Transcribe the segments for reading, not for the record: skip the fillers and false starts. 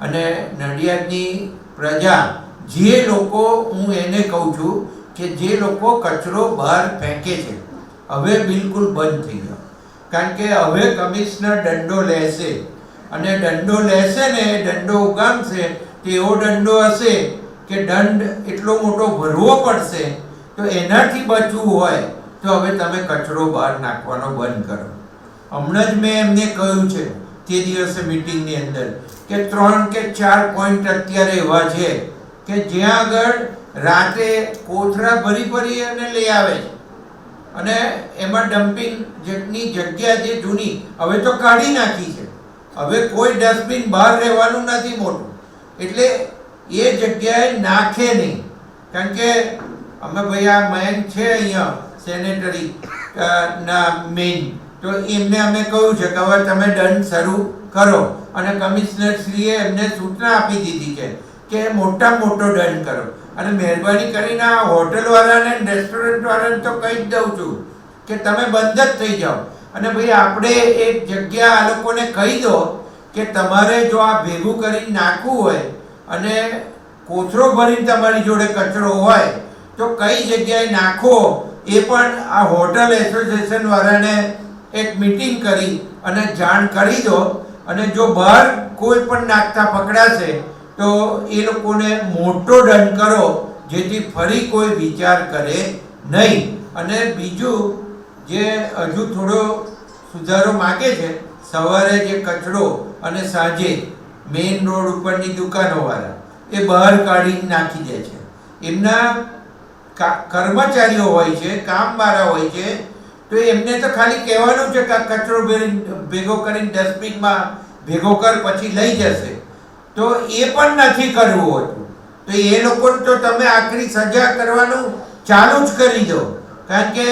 અને નડિયાદની પ્રજા, જે લોકો, હું એને કહું છું કે જે લોકો કચરો બહાર ફેંકે છે, હવે બિલકુલ બંધ થઈ ગયો. કારણ કે હવે કમિશનર દંડો લેશે, અને દંડો લેશે ને, દંડો ઉગામશે, તો એવો દંડો હશે કે દંડ એટલો મોટો ભરવો પડશે. તો એનાથી બચવું હોય તો હવે તમે કચરો બહાર નાખવાનો બંધ કરો. હમણાં જ મેં એમને કહ્યું છે તે દિવસે મીટિંગની અંદર કે 3 કે 4 પોઈન્ટ અત્યારે એવા છે કે જ્યાં આગળ રાતે કોથળા ભરી ભરી અને લઈ આવે છે, અને એમાં ડમ્પિંગની જગ્યા જે જૂની હવે તો કાઢી નાખી છે. હવે કોઈ ડસ્ટબિન બહાર રહેવાનું નથી મોટું, એટલે એ જગ્યાએ નાખે નહીં. કારણ કે અમે ભાઈ આ મયંક છે અહીંયા સેનેટરી ના મેઇન, તો એમને અમે કહ્યું છે કે હવે તમે દંડ શરૂ કરો, અને કમિશનરશ્રીએ એમને સૂચના આપી દીધી છે કે મોટામાં મોટો દંડ કરો. અને મહેરબાની કરીને આ હોટલવાળાને, રેસ્ટોરન્ટવાળાને તો કહી જ દઉં છું કે તમે બંધ જ થઈ જાઓ. અને ભાઈ આપણે એક જગ્યા આ લોકોને કહી દો કે તમારે જો આ ભેગું કરીને નાખવું હોય અને કોથળો ભરીને તમારી જોડે કચરો હોય તો કઈ જગ્યાએ નાખો, એ પણ આ હોટલ એસોસિએશન વાળાને એક મીટિંગ કરી અને જાણ કરી દો. અને જો બહાર કોઈ પણ નાખતા પકડાશે તો એ લોકોને મોટો દંડ કરો, જેથી ફરી કોઈ વિચાર કરે નહીં. અને બીજું જે હજુ થોડો સુધારો માગે છે, સવારે જે કચરો અને સાંજે મેઇન રોડ ઉપરની દુકાનોવાળા એ બહાર કાઢીને નાખી દે છે. એમના કર્મચારીઓ હોય છે, કામવાળા હોય છે, તો એમને તો ખાલી કહેવાનું છે કે આ કચરો ભેગો કરીને ડસ્ટબિનમાં ભેગો કર, પછી લઈ જશે. તો એ પણ નથી કરવું હોતું. તો એ લોકોને તો તમે આકરી સજા કરવાનું ચાલુ જ કરી દો, કારણ કે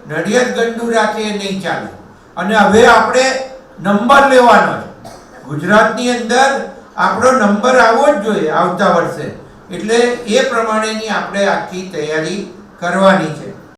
નડિયાદ ગંદુ રાખે એ નહીં ચાલે. અને હવે આપણે નંબર લેવાનો છે ગુજરાતની અંદર, આપણો નંબર આવવો જ જોઈએ આવતા વર્ષે. એટલે એ પ્રમાણેની આપણે આખી તૈયારી કરવાની છે.